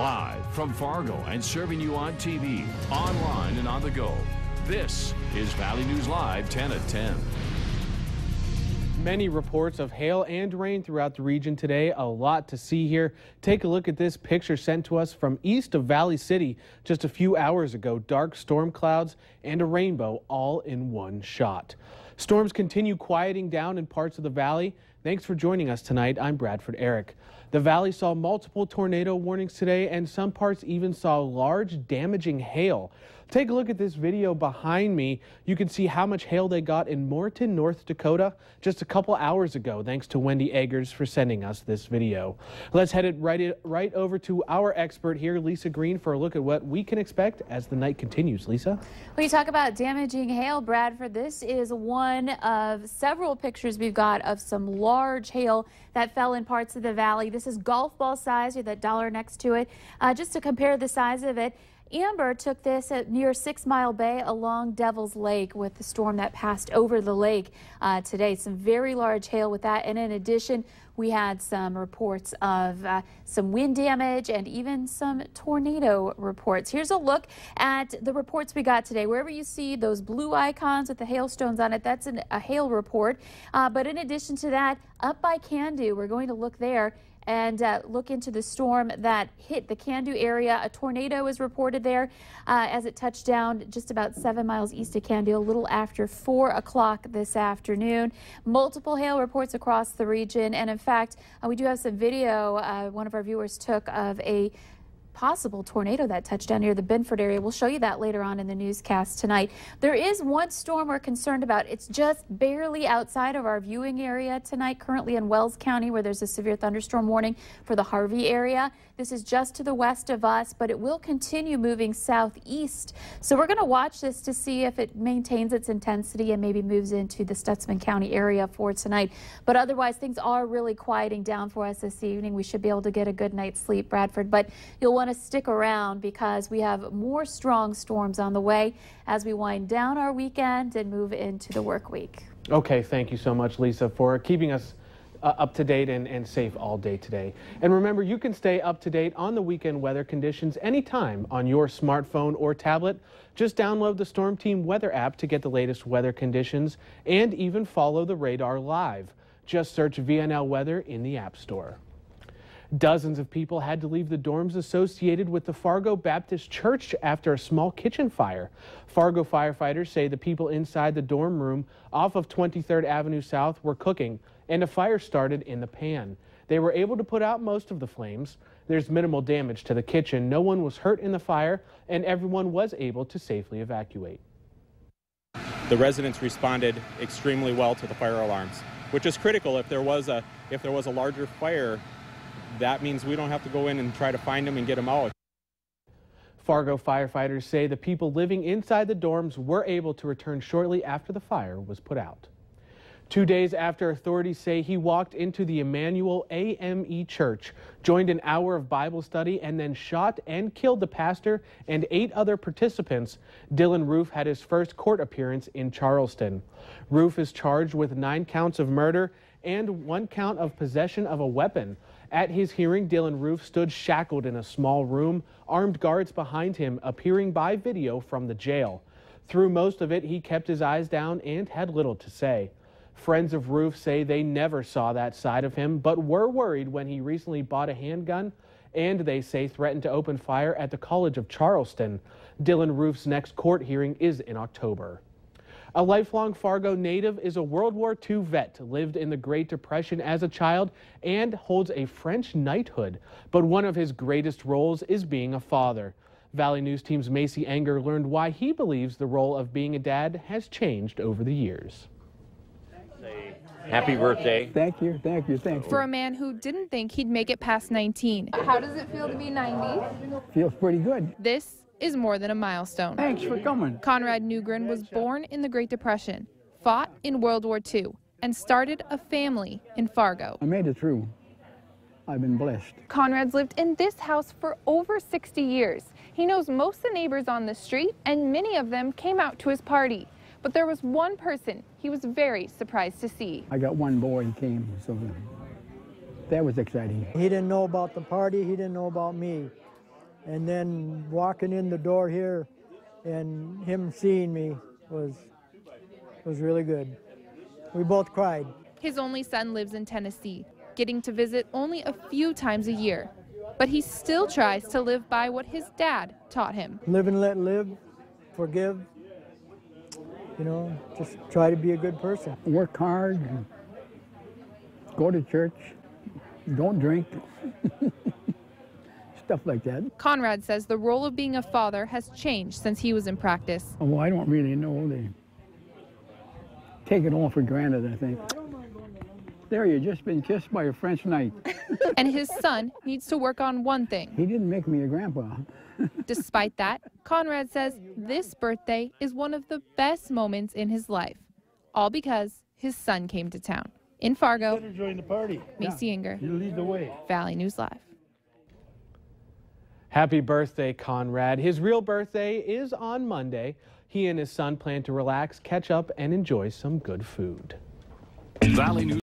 Live from Fargo and serving you on TV, online, and on the go. This is Valley News Live 10 at 10. Many reports of hail and rain throughout the region today. A lot to see here. Take a look at this picture sent to us from east of Valley City just a few hours ago. Dark storm clouds and a rainbow all in one shot. Storms continue quieting down in parts of the valley. Thanks for joining us tonight. I'm Bradford Eric. The valley saw multiple tornado warnings today, and some parts even saw large damaging hail. Take a look at this video behind me. You can see how much hail they got in Morton, North Dakota just a couple hours ago. Thanks to Wendy Eggers for sending us this video. Let's head it right over to our expert here, Lisa Green, for a look at what we can expect as the night continues. Lisa? When you talk about damaging hail, Bradford, this is one of several pictures we've got of some large hail that fell in parts of the valley. This is golf ball size, with that dollar next to it. Just to compare the size of it, Amber took this at near 6 Mile Bay along Devil's Lake with the storm that passed over the lake today. Some very large hail with that. And in addition, we had some reports of some wind damage and even some tornado reports. Here's a look at the reports we got today. Wherever you see those blue icons with the hailstones on it, that's a hail report. But in addition to that, up by Candu, we're going to look there and look into the storm that hit the Candu area. A tornado is reported there as it touched down just about 7 miles east of Candu a little after 4 o'clock this afternoon. Multiple hail reports across the region, and in fact, we do have some video one of our viewers took of a possible tornado that touched down near the Binford area. We'll show you that later on in the newscast tonight. There is one storm we're concerned about. It's just barely outside of our viewing area tonight, currently in Wells County, where there's a severe thunderstorm warning for the Harvey area. This is just to the west of us, but it will continue moving southeast. So we're going to watch this to see if it maintains its intensity and maybe moves into the Stutsman County area for tonight. But otherwise, things are really quieting down for us this evening. We should be able to get a good night's sleep, Bradford, but you'll want to stick around because we have more strong storms on the way as we wind down our weekend and move into the work week. Okay, thank you so much, Lisa, for keeping us up to date and safe all day today. And remember, you can stay up to date on the weekend weather conditions anytime on your smartphone or tablet. Just download the Storm Team weather app to get the latest weather conditions and even follow the radar live. Just search VNL Weather in the App Store. Dozens of people had to leave the dorms associated with the Fargo Baptist Church after a small kitchen fire. Fargo firefighters say the people inside the dorm room off of 23rd Avenue South were cooking, and a fire started in the pan. They were able to put out most of the flames. There's minimal damage to the kitchen. No one was hurt in the fire, and everyone was able to safely evacuate. The residents responded extremely well to the fire alarms, which is critical. If there was a larger fire, that means we don't have to go in and try to find them and get them out. Fargo firefighters say the people living inside the dorms were able to return shortly after the fire was put out. 2 days after authorities say he walked into the Emmanuel AME Church, joined an hour of Bible study, and then shot and killed the pastor and 8 other participants, Dylan Roof had his first court appearance in Charleston. Roof is charged with 9 counts of murder and 1 count of possession of a weapon. At his hearing, Dylan Roof stood shackled in a small room, armed guards behind him appearing by video from the jail. Through most of it, he kept his eyes down and had little to say. Friends of Roof say they never saw that side of him, but were worried when he recently bought a handgun, and they say threatened to open fire at the College of Charleston. Dylan Roof's next court hearing is in October. A lifelong Fargo native is a World War II vet, lived in the Great Depression as a child, and holds a French knighthood. But one of his greatest roles is being a father. Valley News Team's Macy Enger learned why he believes the role of being a dad has changed over the years. Happy birthday. Thank you, thank you, thank you. For a man who didn't think he'd make it past 19. How does it feel to be 90? Feels pretty good. This is more than a milestone. Thanks for coming. Conrad Newgren was born in the Great Depression, fought in World War II, and started a family in Fargo. I made it through. I've been blessed. Conrad's lived in this house for over 60 years. He knows most of the neighbors on the street, and many of them came out to his party. But there was one person he was very surprised to see. I got one boy who came, so that was exciting. He didn't know about the party, he didn't know about me. And then walking in the door here and him seeing me was really good. We both cried. His only son lives in Tennessee, getting to visit only a few times a year. But he still tries to live by what his dad taught him. Live and let live, forgive, you know, just try to be a good person. Work hard, go to church, don't drink, stuff like that. Conrad says the role of being a father has changed since he was in practice. Well, I don't really know. They take it all for granted, I think. There, you've just been kissed by a French knight. And his son needs to work on one thing. He didn't make me a grandpa. Despite that, Conrad says this birthday is one of the best moments in his life, all because his son came to town. In Fargo, join the party. Macy Inger, You lead the way. Valley News Live. Happy birthday, Conrad. His real birthday is on Monday. He and his son plan to relax, catch up, and enjoy some good food. Valley News.